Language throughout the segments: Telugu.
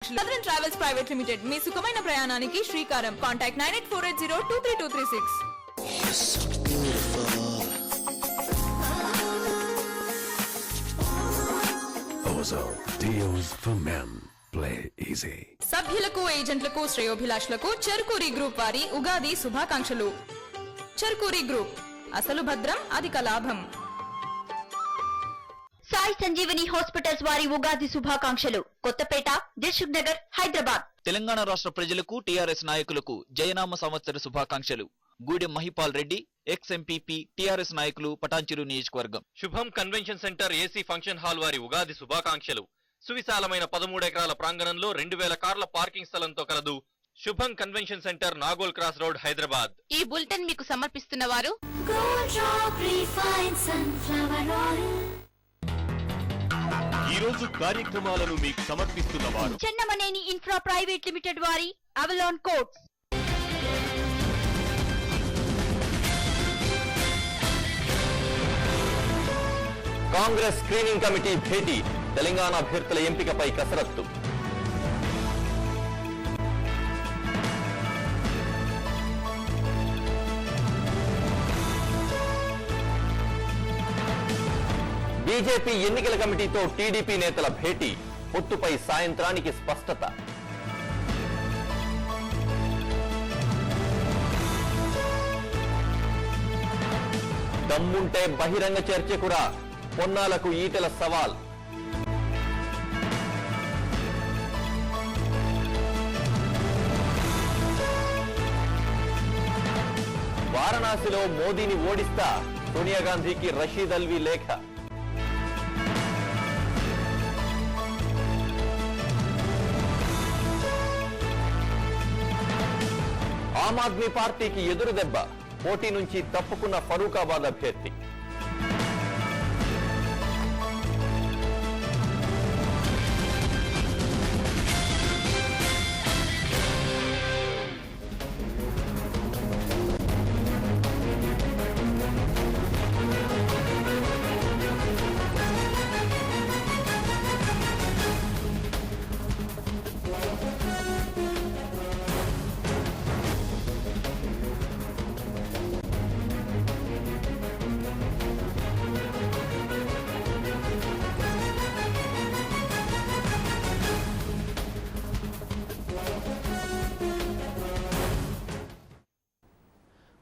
సదరన్ ట్రావెల్స్ ప్రైవేట్ లిమిటెడ్ మీ సుఖమైన ప్రయాణానికి శ్రీకారం. Contact 9848023236. Deals for men. Play easy. సభ్యులకు ఏజెంట్లకు శ్రేయోభిలాషులకు చెర్కూరి గ్రూప్ వారి ఉగాది శుభాకాంక్షలు. చెర్కూరి గ్రూప్, అసలు భద్రం అధిక లాభం. సాయి సంజీవని హాస్పిటల్స్ వారి ఉగాది శుభాకాంక్షలు. కొత్తపేట, దిల్సుఖ్ నగర్, హైదరాబాద్. తెలంగాణ రాష్ట్ర ప్రజలకు, టీఆర్ఎస్ నాయకులకు జయనామ సంవత్సర శుభాకాంక్షలు. Gudem Mahipal Reddy, ex MPP, TRS నాయకులు, పటాన్చెరు నియోజకవర్గం. శుభం convention centre AC function hall వారి ఉగాది శుభాకాంక్షలు. సువిశాలమైన 13 ఎకరాల ప్రాంగణంలో 2000 కార్ల పార్కింగ్ స్థలంతో కలదు. Shubham convention centre, Nagole cross road, Hyderabad. ఈ బులెటిన్ మీకు సమర్పిస్తున్న వారు ఈ రోజు కార్యక్రమాలను మీకు సమర్పిస్తున్న వారు చెన్నమనేని ఇన్ఫ్రా ప్రైవేట్ లిమిటెడ్ వారి Avalon coats. Congress screening committee భేటీ, తెలంగాణ అభ్యర్థుల ఎంపికపై కసరత్తు. బీజేపీ ఎన్నికల కమిటీతో టీడీపీ నేతల భేటీ, పొత్తుపై సాయంత్రానికి స్పష్టత. దమ్ముంటే బహిరంగ చర్చకురా, పొన్నాలకు ఈటెల సవాల్. వారణాసిలో మోదీని ఓడిస్తా, సోనియా గాంధీకి రషీద్ అల్వీ లేఖ. ఆమ్ ఆద్మీ పార్టీకి ఎదురు దెబ్బ, పోటీ నుంచి తప్పుకున్న ఫరూకాబాద్ అభ్యర్థి.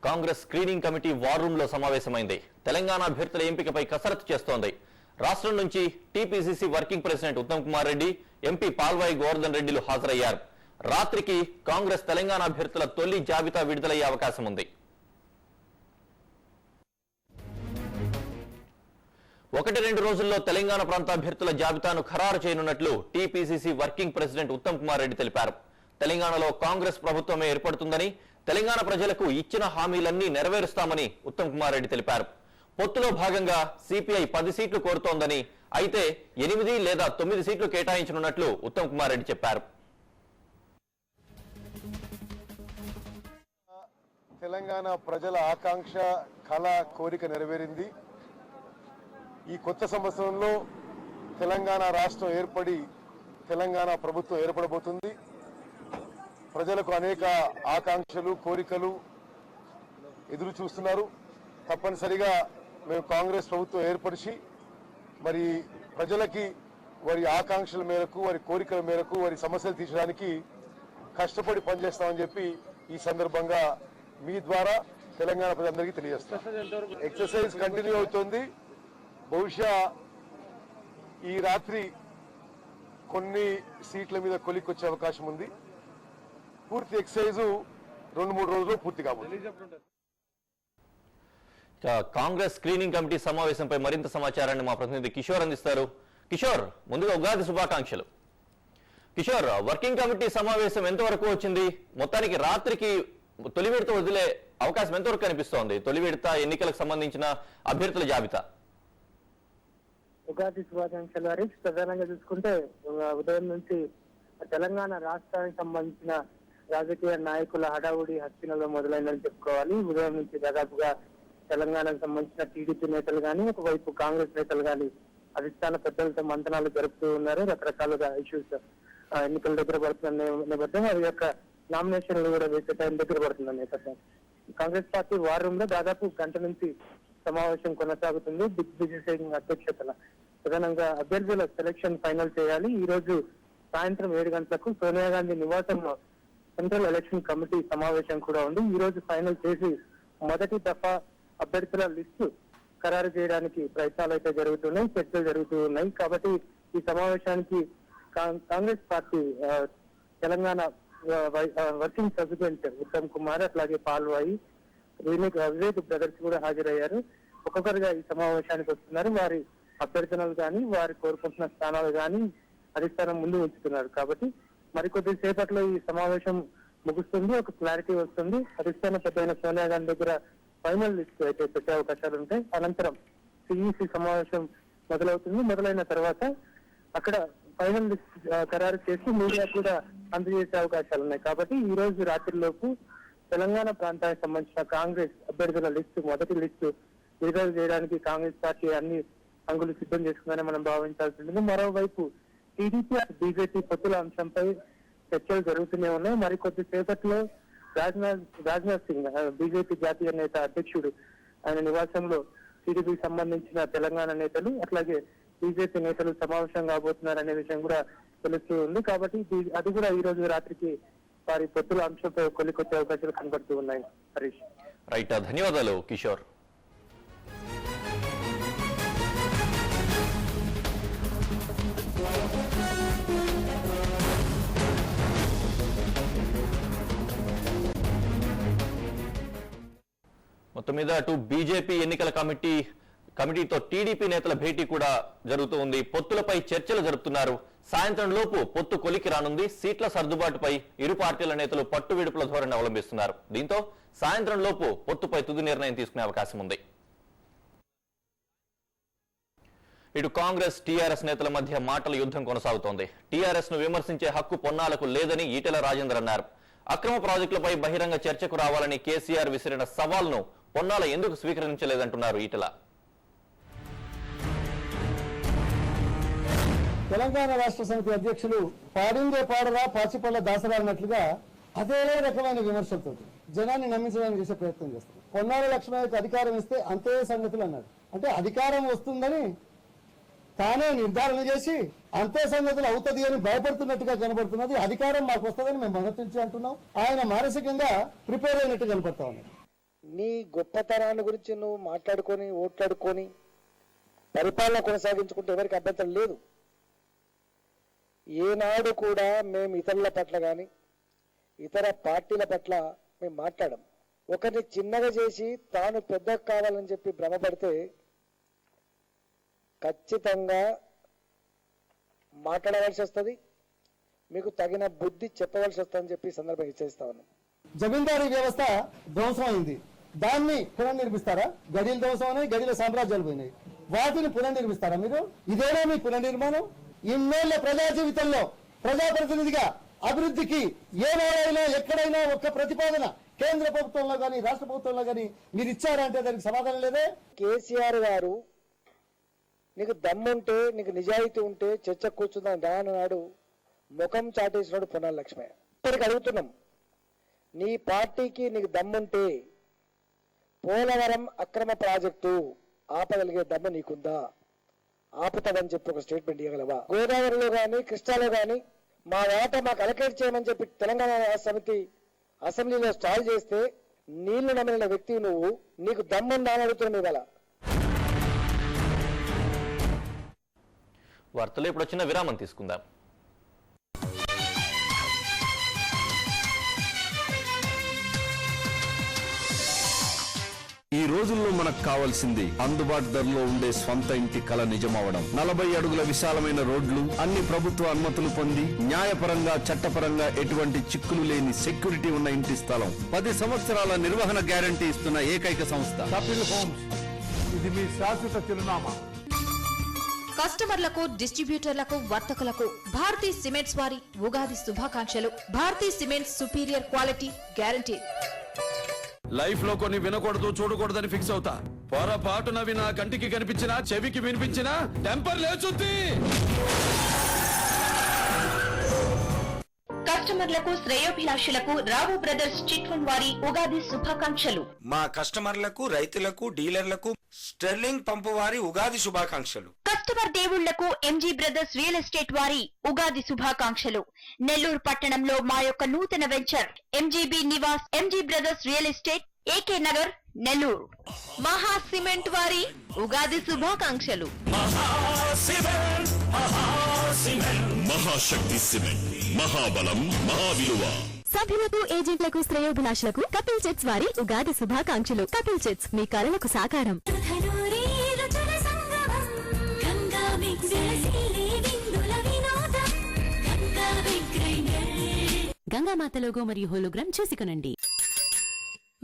Congress screening committee war room లో సమావేశమైంది. తెలంగాణ అభ్యర్థుల ఎంపికపై కసరత్తు చేస్తోంది. రాష్ట్రం నుంచి TPCC working president Uttam Kumar Reddy, MP Palvai Govardhan రెడ్డిలు హాజరయ్యారు. రాత్రికి కాంగ్రెస్ తెలంగాణ అభ్యర్థుల తొలి జాబితా విడుదలయ్యే అవకాశం ఉంది. 1-2 రోజుల్లో తెలంగాణ ప్రాంత అభ్యర్థుల జాబితాను ఖరారు చేయనున్నట్లు TPCC working president Uttam Kumar Reddy తెలిపారు. తెలంగాణలో కాంగ్రెస్ ప్రభుత్వమే ఏర్పడుతుందని, తెలంగాణ ప్రజలకు ఇచ్చిన హామీలన్నీ నెరవేరుస్తామని ఉత్తమ్ కుమార్ రెడ్డి తెలిపారు. పొత్తులో భాగంగా సిపిఐ 10 సీట్లు కోరుతోందని, అయితే 8 లేదా 9 సీట్లు కేటాయించనున్నట్లు ఉత్తమ్ కుమార్ రెడ్డి చెప్పారు. తెలంగాణ ప్రజల ఆకాంక్ష, కళ, కోరిక నెరవేరింది. ఈ కొత్త సంవత్సరంలో తెలంగాణ రాష్ట్రం ఏర్పడి తెలంగాణ ప్రభుత్వం ఏర్పడబోతుంది. ప్రజలకు అనేక ఆకాంక్షలు, కోరికలు ఎదురు చూస్తున్నారు. తప్పనిసరిగా మేము కాంగ్రెస్ ప్రభుత్వం ఏర్పరిచి మరి ప్రజలకి వారి ఆకాంక్షల మేరకు, వారి కోరికల మేరకు, వారి సమస్యలు తీర్చడానికి కష్టపడి పనిచేస్తామని చెప్పి ఈ సందర్భంగా మీ ద్వారా తెలంగాణ ప్రజలందరికీ తెలియజేస్తాం. ఎక్సర్సైజ్ కంటిన్యూ అవుతుంది. బహుశా ఈ రాత్రి కొన్ని సీట్ల మీద కొలిక్కొచ్చే అవకాశం ఉంది. పూర్తి ఎక్సర్సైజ్ 2-3 రోజుల్లో పూర్తి కాబోతుంది. కాంగ్రెస్ స్క్రీనింగ్ కమిటీ సమావేశంపై మరింత సమాచారాన్ని మా ప్రతినిధి కిషోర్ అందిస్తారు. కిషోర్, ముందుగా ఉగాది శుభాకాంక్షలు. కిషోర్, వర్కింగ్ కమిటీ సమావేశం ఎంతవరకు వచ్చింది? మొత్తానికి రాత్రికి తొలి విడత వదిలే అవకాశం ఎంతవరకు కనిపిస్తోంది? తొలి విడత ఎన్నికలకు సంబంధించిన అభ్యర్థుల జాబితా. ఉగాది శుభాకాంక్షలు హరీష్. ప్రధానంగా చూసుకుంటే ఉదయం నుంచి తెలంగాణ రాష్ట్రానికి సంబంధించిన రాజకీయ నాయకుల హడావుడి హస్తినలో మొదలైందని చెప్పుకోవాలి. ఉదయం నుంచి దాదాపుగా తెలంగాణకు సంబంధించిన టీడీపీ నేతలు కానీ, ఒకవైపు కాంగ్రెస్ నేతలు కానీ అధిష్టాన పెద్దలతో మంతనాలు జరుపుతూ ఉన్నారు. రకరకాలుగా ఇష్యూస్ ఎన్నికల దగ్గర పడుతున్న నేపథ్యం వారి యొక్క నామినేషన్లు కూడా వేసే టైం దగ్గర పడుతున్న నేపథ్యం కాంగ్రెస్ పార్టీ వార్ రూమ్ లో దాదాపు గంట నుంచి సమావేశం కొనసాగుతుంది. దిగ్విజయ్ సింగ్ అధ్యక్షతన ప్రధానంగా అభ్యర్థుల సెలక్షన్ ఫైనల్ చేయాలి. ఈ రోజు సాయంత్రం 7 గంటలకు సోనియా గాంధీ నివాసంలో సెంట్రల్ ఎలక్షన్ కమిటీ సమావేశం కూడా ఉంది. ఈ రోజు ఫైనల్ చేసి మొదటి దఫా అభ్యర్థుల లిస్టు ఖరారు చేయడానికి ప్రయత్నాలు అయితే జరుగుతున్నాయి, చర్చలు జరుగుతూ ఉన్నాయి. కాబట్టి ఈ సమావేశానికి Congress party Telangana working president Uttam Kumar అట్లాగే పాల్వాయి వివేక్ బ్రదర్స్ కూడా హాజరయ్యారు. ఒక్కొక్కరుగా ఈ సమావేశానికి వస్తున్నారు. వారి అభ్యర్థనలు కానీ వారు కోరుకుంటున్న స్థానాలు కానీ అధిష్టానం ముందు ఉంచుతున్నారు. కాబట్టి మరికొద్ది సేపట్లో ఈ సమావేశం ముగుస్తుంది, ఒక క్లారిటీ వస్తుంది. అధిష్టాన పెద్దయిన సోనియా గాంధీ దగ్గర ఫైనల్ లిస్ట్ అయితే పెట్టే అవకాశాలు ఉంటాయి. అనంతరం సిఈసి సమావేశం మొదలవుతుంది. మొదలైన తర్వాత అక్కడ ఫైనల్ లిస్ట్ ఖరారు చేసి మీడియా కూడా అందజేసే అవకాశాలు ఉన్నాయి. కాబట్టి ఈ రోజు రాత్రిలోపు తెలంగాణ ప్రాంతానికి సంబంధించిన కాంగ్రెస్ అభ్యర్థుల లిస్టు మొదటి లిస్టు విడుదల చేయడానికి కాంగ్రెస్ పార్టీ అన్ని అంగులు సిద్ధం చేసుకుందని మనం భావించాల్సి ఉంటుంది. మరోవైపు టీడీపీ బీజేపీ పొత్తుల అంశంపై చర్చలు జరుగుతూనే ఉన్నాయి. మరికొద్ది సేపట్లో రాజ్నాథ్ సింగ్ బీజేపీ జాతీయ నేత అధ్యక్షుడు ఆయన నివాసంలో టీడీపీకి సంబంధించిన తెలంగాణ నేతలు అట్లాగే బీజేపీ నేతలు సమావేశం కాబోతున్నారనే విషయం కూడా తెలుస్తూ ఉంది. కాబట్టి అది కూడా ఈ రోజు రాత్రికి వారి పొత్తుల అంశంపై కొలికొచ్చే అవకాశాలు కనబడుతూ ఉన్నాయి. హరీష్. రైట్, ధన్యవాదాలు కిషోర్. మొత్తం మీద అటు బీజేపీ ఎన్నికల కమిటీతో టీడీపీ నేతల భేటీ కూడా జరుగుతూ ఉంది. పొత్తులపై చర్చలు జరుపుతున్నారు. సాయంత్రం లోపు పొత్తు కొలికి రానుంది. సీట్ల సర్దుబాటుపై ఇరు పార్టీల నేతలు పట్టు విడుపుల ధోరణి అవలంబిస్తున్నారు. దీంతో సాయంత్రం లోపు పొత్తుపై తుది నిర్ణయం తీసుకునే అవకాశం ఉంది. ఇటు కాంగ్రెస్ టీఆర్ఎస్ నేతల మధ్య మాటల యుద్ధం కొనసాగుతోంది. టీఆర్ఎస్ ను విమర్శించే హక్కు పొన్నాలకు లేదని ఈటెల రాజేందర్ అన్నారు. అక్రమ ప్రాజెక్టులపై బహిరంగ చర్చకు రావాలని కేసీఆర్ విసిరిన సవాల్ను పొన్నాల ఎందుకు స్వీకరించలేదంటున్నారు ఈటెల. తెలంగాణ రాష్ట్ర సమితి అధ్యక్షులు పాడిందే పాడరా పాచిపల్ల దాసరా అన్నట్లుగా అదే రకమైన విమర్శలతో జనాన్ని నమ్మించడానికి చేసే ప్రయత్నం చేస్తారు. పొన్నాల లక్ష్మణకు అధికారం ఇస్తే అంతే సంగతులు అన్నాడు. అంటే అధికారం వస్తుందని తానే నిర్ధారణ చేసి అంతే సంగతులు అవుతుంది అని భయపడుతున్నట్టుగా కనబడుతున్నది. అధికారం మాకు వస్తుందని మేము మొదటి నుంచి అంటున్నాం. ఆయన మానసికంగా ప్రిపేర్ అయినట్టు కనపడతా ఉన్నాడు. నీ గొప్పతనాన్ని గురించి నువ్వు మాట్లాడుకొని ఓట్లాడుకొని పరిపాలన కొనసాగించుకుంటే ఎవరికి అభ్యంతరం లేదు. ఏనాడు కూడా మేము ఇతరుల పట్ల కానీ ఇతర పార్టీల పట్ల మేము మాట్లాడం. ఒకరిని చిన్నగా చేసి తాను పెద్ద కావాలని చెప్పి భ్రమపడితే ఖచ్చితంగా మాట్లాడవలసి వస్తుంది, మీకు తగిన బుద్ధి చెప్పవలసి వస్తుందని చెప్పి సందర్భంగా హెచ్చరిస్తా ఉన్నాం. జమీందారీ వ్యవస్థ ధ్వంసమైంది, దాన్ని పునర్నిర్మిస్తారా? గడిల ధ్వంసమని గడిల సామ్రాజ్యాలు పోయినాయి, వాటిని పునర్నిర్మిస్తారా మీరు? ఇదేనా మీ పునర్నిర్మాణం? ఇన్నేళ్ల ప్రజా జీవితంలో ప్రజాప్రతినిధిగా అభివృద్ధికి ఏనాడైనా ఎక్కడైనా ఒక్క ప్రతిపాదన కేంద్ర ప్రభుత్వంలో కానీ రాష్ట్ర ప్రభుత్వంలో కానీ మీరు ఇచ్చారంటే దానికి సమాధానం లేదే. కేసీఆర్ గారు నీకు దమ్ముంటే నీకు నిజాయితీ ఉంటే చర్చ కూర్చుందాం రానన్నాడు, ముఖం చాటేసినాడు పొన్నాల లక్ష్మయ్య. ఇప్పటికి అడుగుతున్నాం, నీ పార్టీకి నీకు దమ్ముంటే పోలవరం అక్రమ ప్రాజెక్టు ఆపగలిగే దమ్ము నీకుందా? ఆపుతామని చెప్పి ఒక స్టేట్మెంట్ ఇవ్వగలవా? గోదావరిలో కానీ కృష్ణాలో కానీ మా వాటా మాకు అలకేట్ చేయమని చెప్పి తెలంగాణ రాష్ట్ర సమితి అసెంబ్లీలో స్టాల్ చేస్తే నీళ్లు నమ్మిన వ్యక్తి నువ్వు, నీకు దమ్ముందా అని అడుగుతున్నావు ఇవాళ. వార్తలు ఇప్పుడు వచ్చిన విరామం తీసుకుందాం. ఈ రోజుల్లో మనకు కావాల్సింది అందుబాటు ధరలో ఉండే స్వంత ఇంటి కల నిజమవడం. 40 అడుగుల విశాలమైన రోడ్లు, అన్ని ప్రభుత్వ అనుమతులు పొంది న్యాయపరంగా చట్టపరంగా ఎటువంటి చిక్కులు లేని సెక్యూరిటీ ఉన్న ఇంటి స్థలం. 10 సంవత్సరాల నిర్వహణ గ్యారంటీ ఇస్తున్న ఏకైక సంస్థ కపిల్ హోమ్స్. ఇది మీ శాశ్వత చిరునామా. కస్టమర్లకు, డిస్ట్రిబ్యూటర్లకు, వర్తకులకు భారతీ సిమెంట్స్ వారి ఉగాది శుభాకాంక్షలు. Bharathi cements superior quality guarantee. Life లో కొన్ని వినకూడదు చూడకూడదని ఫిక్స్ అవుతా. పొరపాటున వినా కంటికి కనిపించినా చెవికి వినిపించినా టెంపర్ లేచుద్ది. కస్టమర్లకు శ్రేయోభిలాషులకు రావు బ్రదర్స్ చిట్ ఫండ్ వారి ఉగాది శుభాకాంక్షలు. మా కస్టమర్లకు, రైతులకు, డీలర్లకు స్టెర్లింగ్ పంపు వారి ఉగాది శుభాకాంక్షలు. కస్టమర్ దేవుళ్లకు ఎంజీ బ్రదర్స్ రియల్ ఎస్టేట్ వారి ఉగాది శుభాకాంక్షలు. నెల్లూరు పట్టణంలో మా యొక్క నూతన venture MGB Nivas MG brothers real estate AK Nagar Nellore. మహా సిమెంట్ వారి ఉగాది శుభాకాంక్షలు. మహాశక్తి సిమెంట్, మహాబలం, మహావిలువ. సభ్యులకు, ఏజెంట్లకు, శ్రేయోభిలాషులకు కపిల్ చిట్స్ వారి ఉగాది శుభాకాంక్షలు. కపిల్ చిట్స్ మీ కలలకు సాకారం. గంగామాత లోగో మరియు హోలోగ్రామ్ చూసి కొనండి.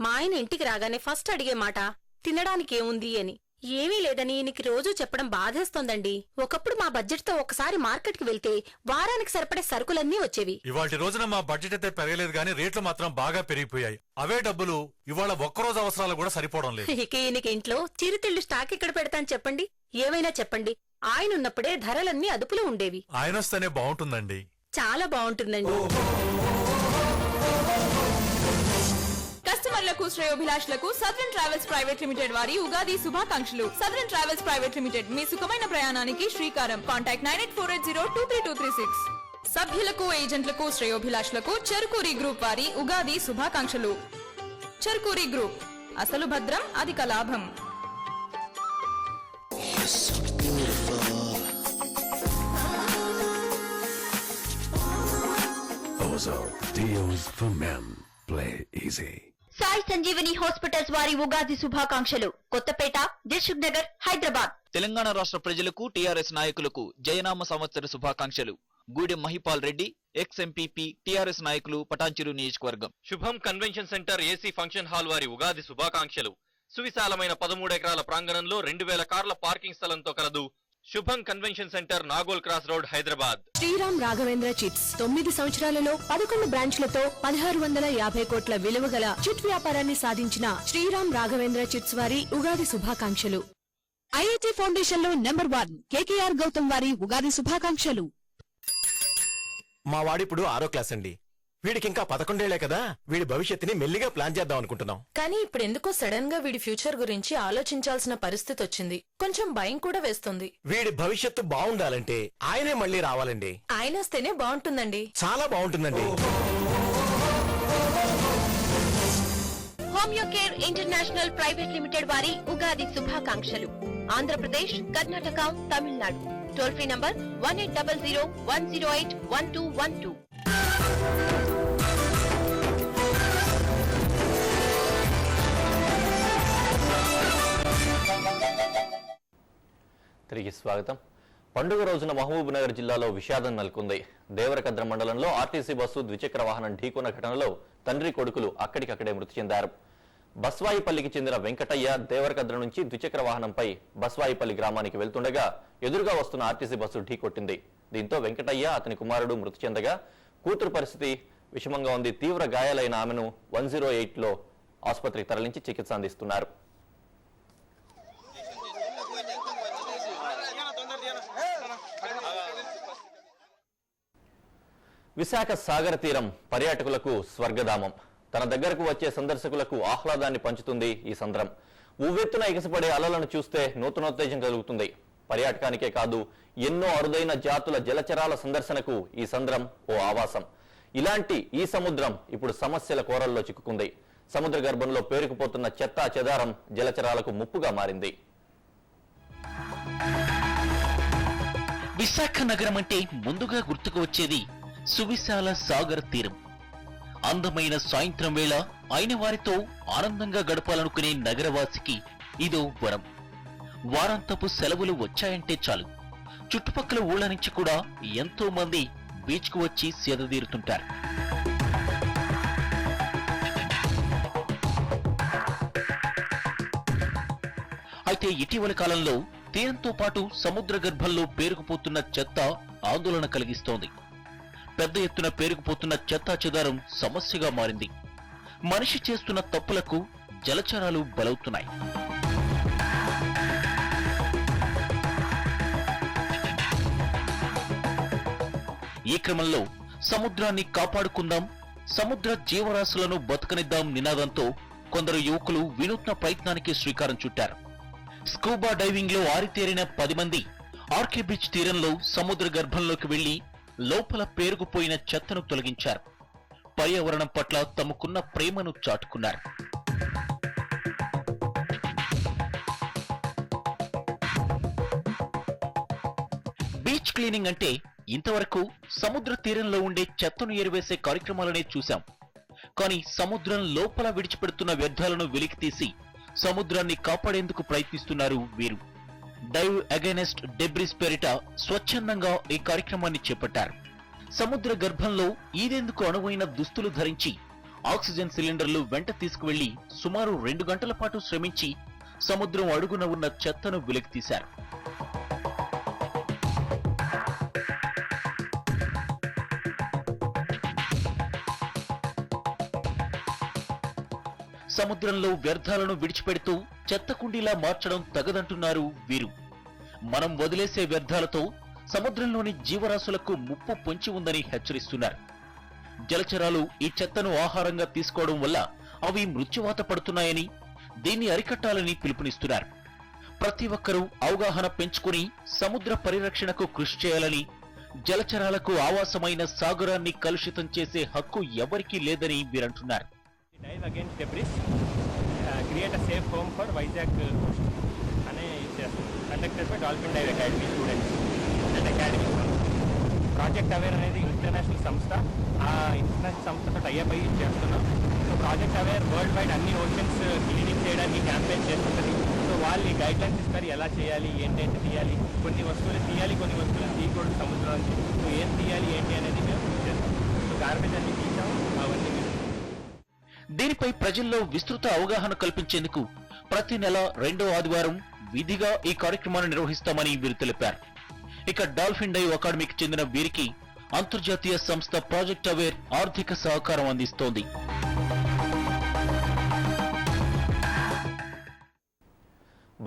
మా ఆయన ఇంటికి రాగానే ఫస్ట్ అడిగే మాట తినడానికి ఏముంది అని. ఏమీ లేదని ఈయనకి రోజూ చెప్పడం బాధేస్తోందండి. ఒకప్పుడు మా బడ్జెట్ తో ఒకసారి మార్కెట్ కి వెళ్తే వారానికి సరిపడే సరుకులన్నీ వచ్చేవి. ఇవాళ రోజున మా బడ్జెట్ అయితే పెరగలేదు గానీ రేట్లు మాత్రం బాగా పెరిగిపోయాయి. అవే డబ్బులు ఇవాళ ఒక్కరోజు అవసరాలు కూడా సరిపోవడం లేదు. ఇక ఈయనకి ఇంట్లో చిరుతిళ్ళు స్టాక్ ఇక్కడ పెడతాను చెప్పండి. ఏమైనా చెప్పండి, ఆయన ఉన్నప్పుడే ధరలన్నీ అదుపులో ఉండేవి. ఆయన వస్తేనే బాగుంటుందండి. చాలా బాగుంటుందండి. కస్టమర్లకు, శ్రేయోభిలాషులకు సదరన్ ట్రావెల్స్ ప్రైవేట్ లిమిటెడ్ వారి ఉగాది శుభాకాంక్షలు. సదరన్ ట్రావెల్స్ ప్రైవేట్ లిమిటెడ్ మీ సుఖమైన ప్రయాణానికి శ్రీకారం. కాంటాక్ట్ 9848023236. సభ్యులకు, ఏజెంట్లకు, శ్రేయోభిలాషులకు చెర్కూరి గ్రూప్ వారి ఉగాది శుభాకాంక్షలు. చెర్కూరి గ్రూప్, అసలు భద్రం, అధిక లాభం. సాయి సంజీవని హాస్పిటల్స్ వారి ఉగాది శుభాకాంక్షలు. కొత్తపేట, దిల్సుఖ్ నగర్, హైదరాబాద్. తెలంగాణ రాష్ట్ర ప్రజలకు, టీఆర్ఎస్ నాయకులకు జయనామ సంవత్సర శుభాకాంక్షలు. Gudem Mahipal Reddy, ex MPP, TRS నాయకులు, పటాన్చెరు నియోజకవర్గం. శుభం convention centre AC function hall వారి ఉగాది శుభాకాంక్షలు. సువిశాలమైన 13 ఎకరాల ప్రాంగణంలో 2000 కార్ల పార్కింగ్ స్థలంతో కలదు. Shubham convention centre, Nagole cross road, Hyderabad. Sriram Raghavendra chits 9 సంవత్సరాలలో 11 బ్రాంచ్లతో 1650 కోట్ల విలువ గల చిట్ వ్యాపారాన్ని సాధించిన శ్రీరామ్ రాఘవేంద్ర చిట్స్ వారి ఉగాది శుభాకాంక్షలు. ఐఐటి ఫౌండేషన్ లో నెంబర్ 1 కేకేఆర్ గౌతమ్ వారి ఉగాది శుభాకాంక్షలు. మా వాడిప్పుడు 6వ క్లాస్ అండి. వీడికి ఇంకా 11 ఏళ్లే కదా. వీడి భవిష్యత్తుని మెల్లిగా ప్లాన్ చేద్దాం అనుకుంటున్నాం. కానీ ఇప్పుడు ఎందుకో సడన్ గా వీడి ఫ్యూచర్ గురించి ఆలోచించాల్సిన పరిస్థితి వచ్చింది. కొంచెం భయం కూడా వేస్తుంది. వీడి భవిష్యత్తు బాగుండాలంటే ఆయనే మళ్ళీ రావాలండి. ఆయన వస్తేనే బాగుంటుందండి. చాలా బాగుంటుందండి. Homeo care international private limited వారి ఉగాది శుభాకాంక్షలు. Andhra Pradesh, Karnataka, Tamil Nadu. Toll free number 1800-108-1212. తిరిగి స్వాగతం. పండుగ రోజున మహబూబ్ నగర్ జిల్లాలో విషాదం నెలకొంది. దేవరకద్ర మండలంలో ఆర్టీసీ బస్సు ద్విచక్ర వాహనం ఢీకొన్న ఘటనలో తండ్రి కొడుకులు అక్కడికక్కడే మృతి చెందారు. బస్వాయిపల్లికి చెందిన వెంకటయ్య దేవరకద్ర నుంచి ద్విచక్ర వాహనంపై బస్వాయిపల్లి గ్రామానికి వెళ్తుండగా ఎదురుగా వస్తున్న ఆర్టీసీ బస్సు ఢీకొట్టింది. దీంతో వెంకటయ్య, అతని కుమారుడు మృతి చెందగా కూతురు పరిస్థితి విషమంగా ఉంది. తీవ్ర గాయాలైన ఆమెను 108లో ఆసుపత్రికి తరలించి చికిత్స అందిస్తున్నారు. విశాఖ సాగర తీరం పర్యాటకులకు స్వర్గధామం. తన దగ్గరకు వచ్చే సందర్శకులకు ఆహ్లాదాన్ని పంచుతుంది ఈ సంద్రం. ఉవ్వెత్తున ఎగసిపడే అలలను చూస్తే నూతనోత్తేజం కలుగుతుంది. పర్యాటకానికే కాదు, ఎన్నో అరుదైన జాతుల జలచరాల సందర్శనకు ఈ సంద్రం ఓ ఆవాసం. ఇలాంటి ఈ సముద్రం ఇప్పుడు సమస్యల కోరల్లో చిక్కుకుంది. సముద్ర గర్భంలో పేరుకుపోతున్న చెత్తా చెదారం జలచరాలకు ముప్పుగా మారింది. విశాఖ నగరం అంటే ముందుగా గుర్తుకు వచ్చేది సువిశాల సాగర్ తీరం. అందమైన సాయంత్రం వేళ అయిన వారితో ఆనందంగా గడపాలనుకునే నగరవాసికి ఇదో వరం. వారాంతపు సెలవులు వచ్చాయంటే చాలు, చుట్టుపక్కల ఊళ్ళ నుంచి కూడా ఎంతో మంది బీచ్ కు వచ్చి సేదతీరుతుంటారు. అయితే ఇటీవల కాలంలో తీరంతో పాటు సముద్ర గర్భంలో పేరుకుపోతున్న చెత్త ఆందోళన కలిగిస్తోంది. పెద్ద ఎత్తున పేరుకుపోతున్న చెత్తా చెదారం సమస్యగా మారింది. మనిషి చేస్తున్న తప్పులకు జలచరాలు బలవుతున్నాయి. ఈ క్రమంలో సముద్రాన్ని కాపాడుకుందాం, సముద్ర జీవరాశులను బతకనిద్దాం నినాదంతో కొందరు యువకులు వినూత్న ప్రయత్నానికి శ్రీకారం చుట్టారు. స్కూబా డైవింగ్ లో ఆరితేరిన 10 మంది ఆర్కే బీచ్ తీరంలో సముద్ర గర్భంలోకి వెళ్లి లోపల పేరుకుపోయిన చెత్తను తొలగించారు. పర్యావరణం పట్ల తమకున్న ప్రేమను చాటుకున్నారు. బీచ్ క్లీనింగ్ అంటే ఇంతవరకు సముద్ర తీరంలో ఉండే చెత్తను ఏరివేసే కార్యక్రమాలనే చూశాం. కానీ సముద్రం లోపల విడిచిపెడుతున్న వ్యర్థాలను వెలికితీసి సముద్రాన్ని కాపాడేందుకు ప్రయత్నిస్తున్నారు వీరు. డైవ్ అగైనెస్ట్ డెబ్రిస్ పేరిట స్వచ్ఛందంగా ఈ కార్యక్రమాన్ని చేపట్టారు. సముద్ర గర్భంలో ఈదేందుకు అనువైన దుస్తులు ధరించి ఆక్సిజన్ సిలిండర్లు వెంట తీసుకువెళ్లి సుమారు 2 గంటల పాటు శ్రమించి సముద్రం అడుగున ఉన్న చెత్తను వెలికితీశారు. సముద్రంలో వ్యర్థాలను విడిచిపెడుతూ చెత్త కుండీలా మార్చడం తగదంటున్నారు వీరు. మనం వదిలేసే వ్యర్థాలతో సముద్రంలోని జీవరాశులకు ముప్పు పొంచి ఉందని హెచ్చరిస్తున్నారు. జలచరాలు ఈ చెత్తను ఆహారంగా తీసుకోవడం వల్ల అవి మృత్యువాత పడుతున్నాయని, దీన్ని అరికట్టాలని పిలుపునిస్తున్నారు. ప్రతి ఒక్కరూ అవగాహన పెంచుకుని సముద్ర పరిరక్షణకు కృషి చేయాలని, జలచరాలకు ఆవాసమైన సాగరాన్ని కలుషితం చేసే హక్కు ఎవరికీ లేదని వీరంటున్నారు. Dive against debris, create a safe home for Vizag అనే conducted by dolphin dive academy students and academy. Project aware అనేది ఇంటర్నేషనల్ సంస్థ, ఆ ఇంటర్నేషనల్ సంస్థతో టైఅప్ అయ్యి చేస్తున్నాం. So project aware world wide అన్ని ఓషన్స్ క్లీనింగ్ చేయడానికి క్యాంపెయిన్ చేస్తుంటుంది. సో వాళ్ళు గైడ్ లైన్స్ ఇస్తారు, ఎలా చేయాలి, ఏంటంటే తీయాలి, కొన్ని వస్తువులు తీయాలి, కొన్ని వస్తువులు తీయకూడదు సముద్రం నుంచి. సో ఏం తీయాలి ఏంటి అనేది మేము చేస్తాం. సో గార్బేజ్ అన్ని తీసాం, అవన్నీ. దీనిపై ప్రజల్లో విస్తృత అవగాహన కల్పించేందుకు ప్రతి నెల 2వ ఆదివారం విధిగా ఈ కార్యక్రమాన్ని నిర్వహిస్తామని వీరు తెలిపారు. ఇక డాల్ఫిన్ డైవ్ అకాడమీకి చెందిన వీరికి అంతర్జాతీయ సంస్థ ప్రాజెక్ట్ అవేర్ ఆర్థిక సహకారం అందిస్తోంది.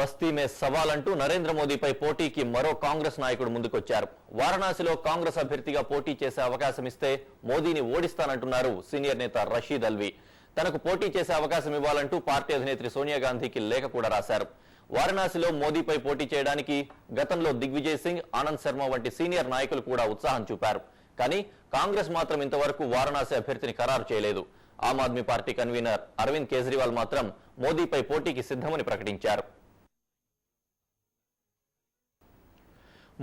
బస్తీ మే సవాల్ అంటూ నరేంద్ర మోదీపై పోటీకి మరో కాంగ్రెస్ నాయకుడు ముందుకొచ్చారు. వారణాసిలో కాంగ్రెస్ అభ్యర్థిగా పోటీ చేసే అవకాశం ఇస్తే మోదీని ఓడిస్తానంటున్నారు సీనియర్ నేత రషీద్ అల్వి. తనకు పోటీ చేసే అవకాశం ఇవ్వాలంటూ పార్టీ అధినేత్రి సోనియా గాంధీకి లేఖ కూడా రాశారు. వారణాసిలో మోదీపై పోటీ చేయడానికి గతంలో దిగ్విజయ్ సింగ్, ఆనంద్ శర్మ వంటి సీనియర్ నాయకులు కూడా ఉత్సాహం చూపారు. కానీ కాంగ్రెస్ మాత్రం ఇంతవరకు వారణాసి అభ్యర్థిని ఖరారు చేయలేదు. ఆమ్ ఆద్మీ పార్టీ కన్వీనర్ అరవింద్ కేజ్రీవాల్ మాత్రం మోదీపై పోటీకి సిద్ధమని ప్రకటించారు.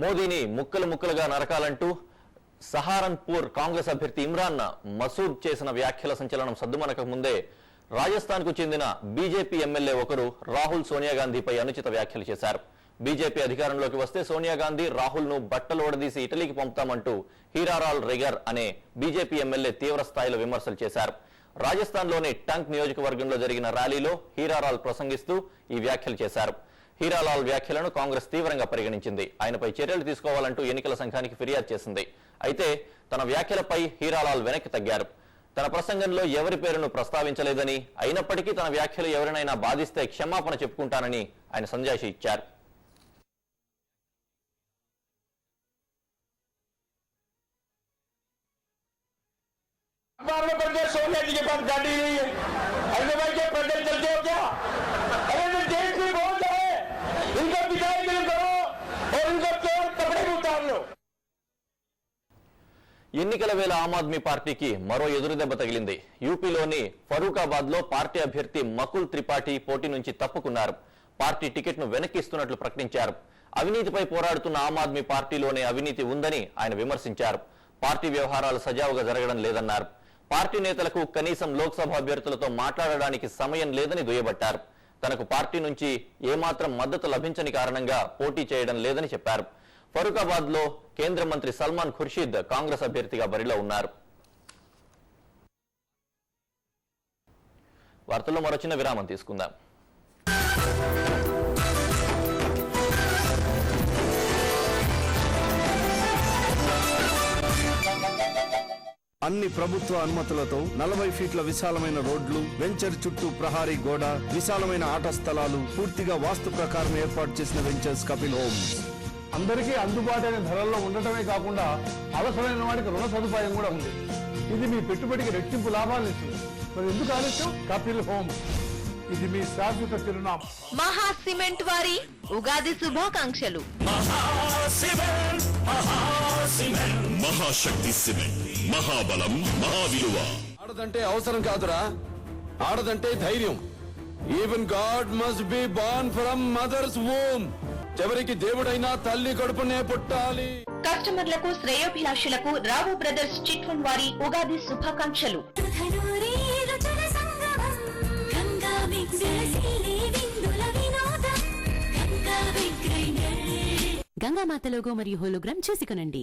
మోదీని ముక్కలు ముక్కలుగా నరకాలంటూ సహారన్పూర్ కాంగ్రెస్ అభ్యర్థి ఇమ్రాన్ మసూద్ చేసిన వ్యాఖ్యల సంచలనం సద్దుమనక ముందే రాజస్థాన్ కు చెందిన బీజేపీ ఎమ్మెల్యే ఒకరు రాహుల్ సోనియా గాంధీపై అనుచిత వ్యాఖ్యలు చేశారు. బీజేపీ అధికారంలోకి వస్తే సోనియా గాంధీ రాహుల్ ను బట్టలు ఓడదీసి ఇటలీకి పంపుతామంటూ హీరాలాల్ రెగర్ అనే బీజేపీ ఎమ్మెల్యే తీవ్ర స్థాయిలో విమర్శలు చేశారు. రాజస్థాన్ లోని టంక్ నియోజకవర్గంలో జరిగిన ర్యాలీలో హీరాలాల్ ప్రసంగిస్తూ ఈ వ్యాఖ్యలు చేశారు. హీరాలాల్ వ్యాఖ్యలను కాంగ్రెస్ తీవ్రంగా పరిగణించింది. ఆయనపై చర్యలు తీసుకోవాలంటూ ఎన్నికల సంఘానికి ఫిర్యాదు చేసింది. అయితే తన వ్యాఖ్యలపై హీరాలాల్ వెనక్కి తగ్గారు. తన ప్రసంగంలో ఎవరి పేరును ప్రస్తావించలేదని, అయినప్పటికీ తన వ్యాఖ్యలు ఎవరినైనా బాధిస్తే క్షమాపణ చెప్పుకుంటానని ఆయన సంజాయిషి ఇచ్చారు. सोनिया जी के पास गाड़ी नहीं है, ऐसे भाई क्या पैदल चलते हो क्या? अरे तो देश में बहुत है, इनका विदाई के लिए करो और इनका केवल कपड़े भी उतार लो. ఎన్నికల వేళ ఆమ్ ఆద్మీ పార్టీకి మరో ఎదురుదెబ్బ తగిలింది. యూపీలోని ఫరూకాబాద్ లో పార్టీ అభ్యర్థి మకుల్ త్రిపాఠి పోటీ నుంచి తప్పుకున్నారు. పార్టీ టికెట్ ను వెనక్కిస్తున్నట్లు ప్రకటించారు. అవినీతిపై పోరాడుతున్న ఆమ్ ఆద్మీ పార్టీలోనే అవినీతి ఉందని ఆయన విమర్శించారు. పార్టీ వ్యవహారాలు సజావుగా జరగడం లేదన్నారు. పార్టీ నేతలకు కనీసం లోక్సభ అభ్యర్థులతో మాట్లాడడానికి సమయం లేదని దుయ్యబట్టారు. తనకు పార్టీ నుంచి ఏమాత్రం మద్దతు లభించని కారణంగా పోటీ చేయడం లేదని చెప్పారు. ఫరూకాబాద్ లో కేంద్ర మంత్రి సల్మాన్ ఖుర్షీద్ కాంగ్రెస్ అభ్యర్థిగా బరిలో ఉన్నారు. వార్తల్లో మరో చిన్న విరామం తీసుకుందాం. అన్ని ప్రభుత్వ అనుమతులతో 40 ఫీట్ల విశాలమైన రోడ్లు, వెంచర్ చుట్టూ ప్రహారీ గోడ, విశాలమైన ఆట స్థలాలు, పూర్తిగా వాస్తు ప్రకారం ఏర్పాటు చేసిన వెంచర్స్ కపిల్ హోమ్స్. అందరికీ అందుబాటైన ధరల్లో ఉండటమే కాకుండా అవసరమైన వాటికి రుణ సదుపాయం కూడా ఉంది. ఇది మీ పెట్టుబడికి రెట్టింపు లాభాలు ఇస్తుంది. మరి ఎందుకు ఆలస్యం? కపిల్ హోమ్, ఇది మీ శాశ్వత చిరునామా. మహా సిమెంట్ వారి ఉగాది శుభాకాంక్షలు. మహాశక్తి సిమెంట్, మహాబలం, మహావిలువ. ఆడదంటే అవసరం కాదురా, ఆడదంటే ధైర్యం. Even God must be born from mothers womb. ఎవరికి దేవుడైనా తల్లి కడుపునే పుట్టాలి. కస్టమర్లకు శ్రేయోభిలాషులకు రావు బ్రదర్స్ చిట్ ఫండ్ వారి ఉగాది శుభాకాంక్షలు. గంగామాత లోగో మరియు హోలోగ్రామ్ చూసికొనండి.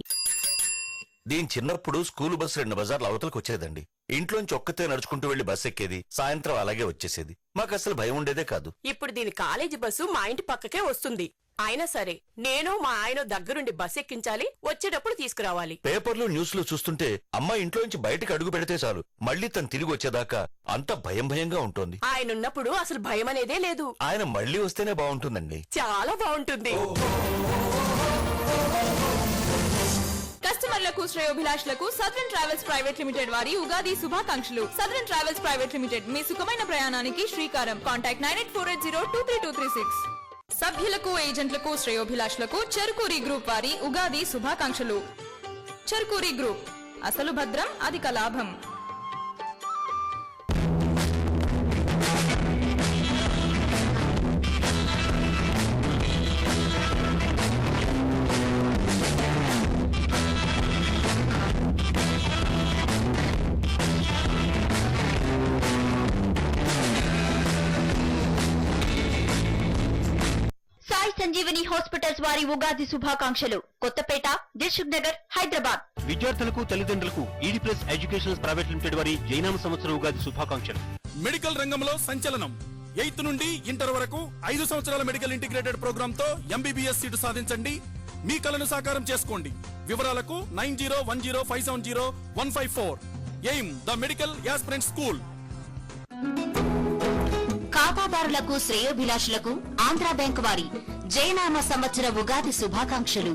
దీని చిన్నప్పుడు స్కూల్ బస్సు 2 బజార్ల అవతలకు వచ్చేదండి. ఇంట్లోంచి ఒక్కతే నడుచుకుంటూ వెళ్లి బస్ ఎక్కేది, సాయంత్రం అలాగే వచ్చేసేది. మాకు అసలు భయం ఉండేదే కాదు. ఇప్పుడు దీని కాలేజీ బస్సు మా ఇంటి పక్కకే వస్తుంది. అయినా సరే నేను మా ఆయన దగ్గరుండి బస్ ఎక్కించాలి, వచ్చేటప్పుడు తీసుకురావాలి. పేపర్లు న్యూస్లు చూస్తుంటే అమ్మాయి ఇంట్లోంచి బయటకు అడుగు పెడితే చాలు, మళ్లీ తను తిరిగి వచ్చేదాకా అంత భయం భయంగా ఉంటుంది. ఆయన ఉన్నప్పుడు అసలు భయం అనేదే లేదు. ఆయన మళ్లీ వస్తేనే బాగుంటుందండి. చాలా బాగుంటుంది. కస్టమర్లకు శ్రేయోభిలాషులకు సదరన్ ట్రావెల్స్ ప్రైవేట్ లిమిటెడ్ వారి ఉగాది శుభాకాంక్షలు. సదరన్ ట్రావెల్స్ ప్రైవేట్ లిమిటెడ్ మీ సుఖమైన ప్రయాణానికి శ్రీకారం. కాంటాక్ట్ 9848023236. సభ్యులకు ఏజెంట్లకు శ్రేయోభిలాషులకు చెరుకూరి గ్రూప్ వారి ఉగాది శుభాకాంక్షలు. చెరుకూరి గ్రూప్, అసలు భద్రం అధిక లాభం. సాయి సంజీవని హాస్పిటల్స్ వారి ఉగాది శుభాకాంక్షలు. కొత్తపేట, దిల్సుఖ్ నగర్, హైదరాబాద్. విద్యార్థులకు తల్లిదండ్రులకు ED plus educational private limited వారి జైనామ సంవత్సర ఉగాది శుభాకాంక్షలు. మెడికల్ రంగంలో సంచలనం. 8th నుండి ఇంటర్ వరకు 5 సంవత్సరాల మెడికల్ ఇంటిగ్రేటెడ్ ప్రోగ్రామ్ తో MBBS సీటు సాధించండి. మీ కలను సాకారం చేసుకోండి. వివరాలకు 9010570154. Aim the medical aspirant school. ఖాతాదారులకు శ్రేయోభిలాషులకు ఆంధ్రా బ్యాంక్ వారి జయనామ సంవత్సర ఉగాది శుభాకాంక్షలు.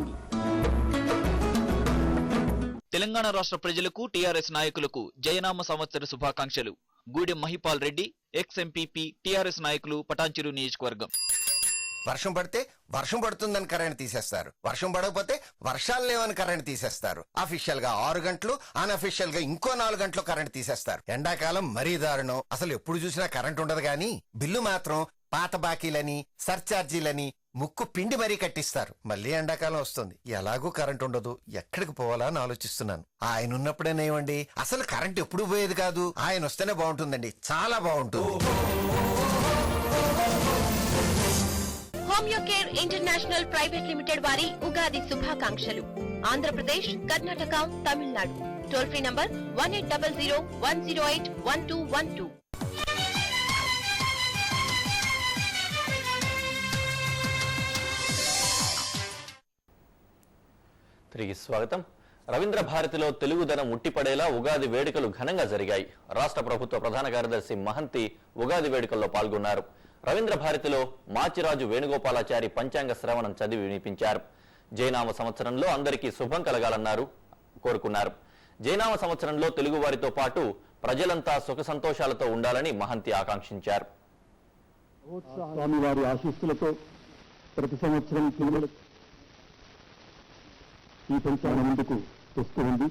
తెలంగాణ రాష్ట్ర ప్రజలకు టీఆర్ఎస్ నాయకులకు జయనామ సంవత్సర శుభాకాంక్షలు. Gudem Mahipal Reddy, ex MPP, TRS నాయకులు, పటాన్చెరు నియోజకవర్గం. వర్షం పడితే వర్షం పడుతుందని కరెంట్ తీసేస్తారు, వర్షం పడకపోతే వర్షాలు లేవని కరెంట్ తీసేస్తారు. అఫీషియల్ గా 6 గంటలు, అన్అఫీషియల్ గా ఇంకో 4 గంటలు కరెంట్ తీసేస్తారు. ఎండాకాలం మరీ దారుణం. అసలు ఎప్పుడు చూసినా కరెంట్ ఉండదు గానీ బిల్లు మాత్రం పాత బాకీలని, సర్చార్జీలని ముక్కు పిండి మరీ కట్టిస్తారు. మళ్ళీ ఎండాకాలం వస్తుంది, ఎలాగూ కరెంట్ ఉండదు, ఎక్కడికి పోవాలా అని ఆలోచిస్తున్నాను. ఆయన ఉన్నప్పుడేనేవ్వండి, అసలు కరెంట్ ఎప్పుడు పోయేది కాదు. ఆయన వస్తేనే బాగుంటుందండి, చాలా బాగుంటుంది. Homeo care international private limited వారి ఉగాది శుభాకాంక్షలు. Andhra Pradesh, Karnataka, Tamil Nadu. Toll free number 1800-108-1212. తిరిగి స్వాగతం. రవీంద్ర భారతిలో తెలుగుదనం ఉట్టిపడేలా ఉగాది వేడుకలు ఘనంగా జరిగాయి. రాష్ట్ర ప్రభుత్వ ప్రధాన కార్యదర్శి మహంతి ఉగాది వేడుకల్లో పాల్గొన్నారు. రవీంద్ర భారతిలో మాచిరాజు వేణుగోపాలాచారి పంచాంగ శ్రవణం చదివి వినిపించారు. జైనామ సంవత్సరంలో అందరికీ శుభం కలగాలన్నారు, కోరుకున్నారు. జైనామ సంవత్సరంలో తెలుగు వారితో పాటు ప్రజలంతా సుఖ సంతోషాలతో ఉండాలని మహంతి ఆకాంక్షించారు. స్వామివారి ఆశీస్సులతో ప్రతి సంవత్సరం తిరుమల ఈ పంచాంగ ముందుకు వస్తూ ఉంది.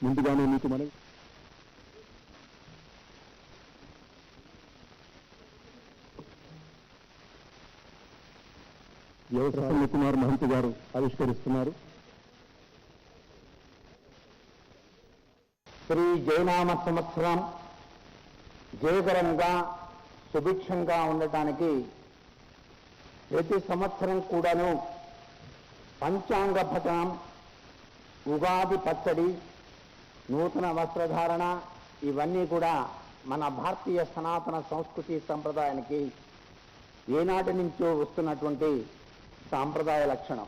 ముందుగానే మీకు మనం ప్రసన్న కుమార్ మహంతి గారు ఆవిష్కరిస్తున్నారు. శ్రీ జయనామ సంవత్సరం జయకరంగా సుభిక్షంగా ఉండటానికి ప్రతి సంవత్సరం కూడాను పంచాంగ పఠనం, ఉగాది పచ్చడి, నూతన వస్త్రధారణ ఇవన్నీ కూడా మన భారతీయ సనాతన సంస్కృతి సంప్రదాయానికి ఏనాటి నుంచో వస్తున్నటువంటి సాంప్రదాయ లక్షణం.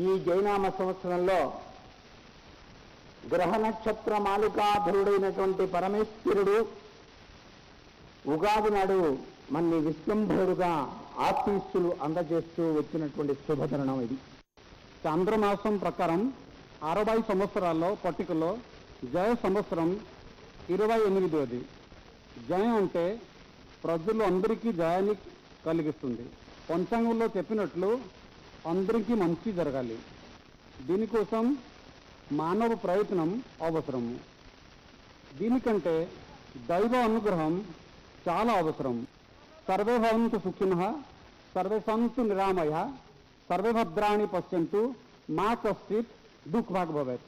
ఈ జైనామ సంవత్సరంలో గ్రహ నక్షత్ర మాలికాధరుడైనటువంటి పరమేశ్వరుడు ఉగాది నాడు మన్ని విశ్వంభరుడుగా ఆశీస్సులు అందజేస్తూ వచ్చినటువంటి శుభతరుణం ఇది. చాంద్రమాసం ప్రకారం 60 సంవత్సరాల్లో పట్టికలో జయ సంవత్సరం 28ది. జయం అంటే ప్రజలు అందరికీ జయాన్ని కలిగిస్తుంది. పంచాంగంలో చెప్పినట్లు అందరికీ మంచి జరగాలి. దీనికోసం మానవ ప్రయత్నం అవసరము. దీనికంటే దైవ అనుగ్రహం చాలా అవసరం. సర్వే భవంతు సుఖినః, సర్వే సంతు నిరామయః, సర్వే భద్రాణి పశ్యంతు, మా కశ్చిత్ దుఃఖభాగ్ భవేత్.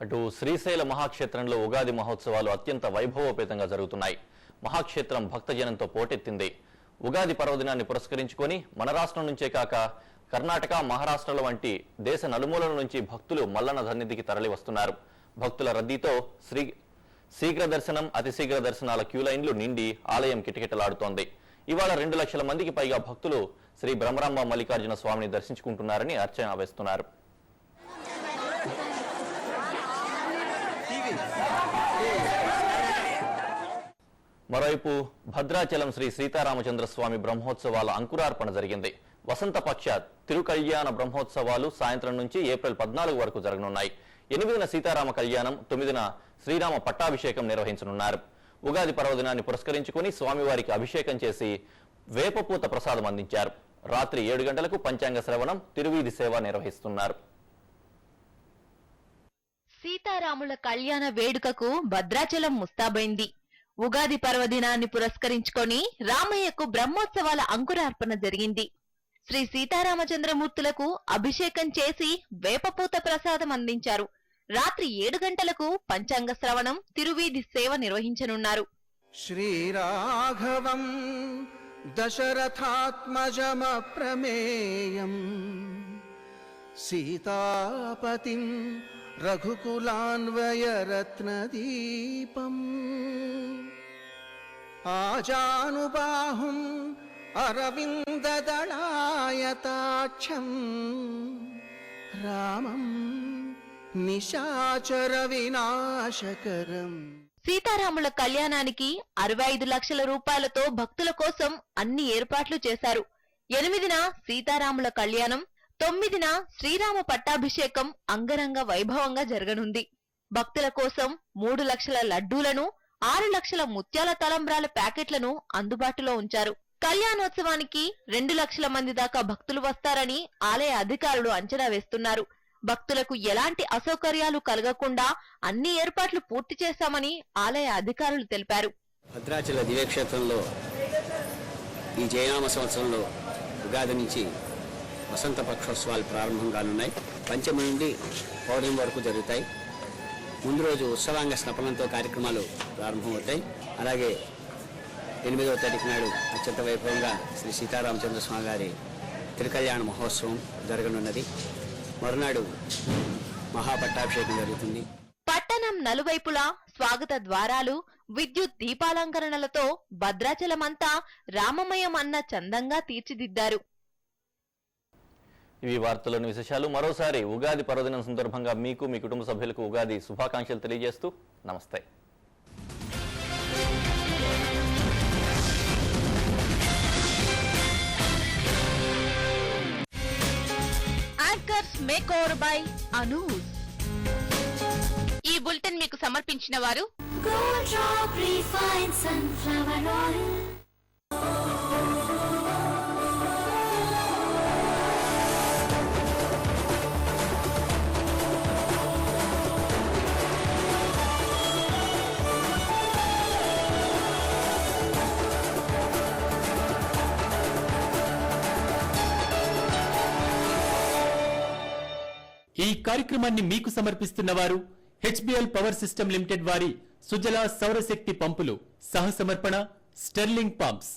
అటు శ్రీశైల మహాక్షేత్రంలో ఉగాది మహోత్సవాలు అత్యంత వైభవోపేతంగా జరుగుతున్నాయి. మహాక్షేత్రం భక్తజనంతో పోటెత్తింది. ఉగాది పర్వదినాన్ని పురస్కరించుకొని మన రాష్ట్రం నుంచే కాక కర్ణాటక, మహారాష్ట్రల వంటి దేశ నలుమూలల నుంచి భక్తులు మల్లన్న సన్నిధికి తరలి వస్తున్నారు. భక్తుల రద్దీతో శీఘ్ర దర్శనం, అతి శీఘ్ర దర్శనాల క్యూలైన్లు నిండి ఆలయం కిటకిటలాడుతోంది. ఇవాళ 2 లక్షల మందికి పైగా భక్తులు శ్రీ బ్రహ్మరాంబ మల్లికార్జున స్వామిని దర్శించుకుంటున్నారని అర్చన వేస్తున్నారు. మరోవైపు భద్రాచలం శ్రీ సీతారామచంద్ర స్వామి బ్రహ్మోత్సవాల అంకురార్పణ జరిగింది. వసంతపక్ష తిరుకళ్యాణ బ్రహ్మోత్సవాలు సాయంత్రం నుంచి ఏప్రిల్ 14 వరకు జరగనున్నాయి. 8న సీతారామ కళ్యాణం, 9న శ్రీరామ పట్టాభిషేకం నిర్వహించనున్నారు. ఉగాది పర్వదినాన్ని పురస్కరించుకుని స్వామివారికి అభిషేకం చేసి వేపపూత ప్రసాదం అందించారు. రాత్రి 7 గంటలకు పంచాంగ శ్రవణం, తిరువీధి సేవ నిర్వహిస్తున్నారు. సీతారాముల కళ్యాణ వేడుకకు భద్రాచలం ముస్తాబైంది. ఉగాది పర్వదినాన్ని పురస్కరించుకొని రామయ్యకు బ్రహ్మోత్సవాల అంకురార్పణ జరిగింది. శ్రీ సీతారామచంద్రమూర్తులకు అభిషేకం చేసి వేపపూత ప్రసాదం అందించారు. రాత్రి 7 గంటలకు పంచాంగ శ్రవణం, తిరువీధి సేవ నిర్వహించనున్నారు. శ్రీరాఘవం దశరథాత్మజమప్రమేయం సీతాపతిం రఘుకులాన్వయరత్నదీపం ఆజానుబాహుం అరవిందదళాయతాక్షం రామం నిశాచర వినాశకరం. సీతారాముల కళ్యాణానికి 65 లక్షల రూపాయలతో భక్తుల కోసం అన్ని ఏర్పాట్లు చేశారు. 8న సీతారాముల కళ్యాణం, 9న శ్రీరామ పట్టాభిషేకం అంగరంగ వైభవంగా జరగనుంది. భక్తుల కోసం 3 లక్షల లడ్డూలను, 6 లక్షల ముత్యాల తలంబ్రాల ప్యాకెట్లను అందుబాటులో ఉంచారు. కళ్యాణోత్సవానికి 2 లక్షల మంది దాకా భక్తులు వస్తారని ఆలయ అధికారులు అంచనా వేస్తున్నారు. భక్తులకు ఎలాంటి అసౌకర్యాలు కలగకుండా అన్ని ఏర్పాట్లు పూర్తి చేశామని ఆలయ అధికారులు తెలిపారు. భద్రాచల దివ్యక్షేత్రంలో ఈ జయనామ సంవత్సరంలో ఉగాది నుంచి వసంత పక్షోత్సవాలు ప్రారంభం కానున్నాయి. పంచమి నుండి పౌర్ణమి వరకు జరుగుతాయి. ముందు రోజు ఉత్సవాంగ స్నపనంతో కార్యక్రమాలు ప్రారంభమవుతాయి. అలాగే 8వ తారీఖు నాడు అత్యంత వైభవంగా శ్రీ సీతారామచంద్ర స్వామి గారి తిరుకళ్యాణ మహోత్సవం జరగనున్నది. మరునాడు మహాపట్టాభిషేకం జరుగుతుంది. పట్టణం నలువైపులా స్వాగత ద్వారాలు, విద్యుత్ దీపాలంకరణలతో భద్రాచలమంతా రామమయం అన్న చందంగా తీర్చిదిద్దారు. ఇవి వార్తలోని విశేషాలు. మరోసారి ఉగాది పర్వదినం సందర్భంగా మీకు, మీ కుటుంబ సభ్యులకు ఉగాది శుభాకాంక్షలు తెలియజేస్తూ నమస్తే. Anchors makeover by Anoos. ఈ బులెటిన్ మీకు సమర్పించిన వారు ఈ కార్యక్రమాన్ని మీకు సమర్పిస్తున్న వారు హెచ్బిఎల్ పవర్ సిస్టమ్ లిమిటెడ్ వారి సుజల సౌరశక్తి పంపులు. సహ సమర్పణ స్టెర్లింగ్ పంప్స్.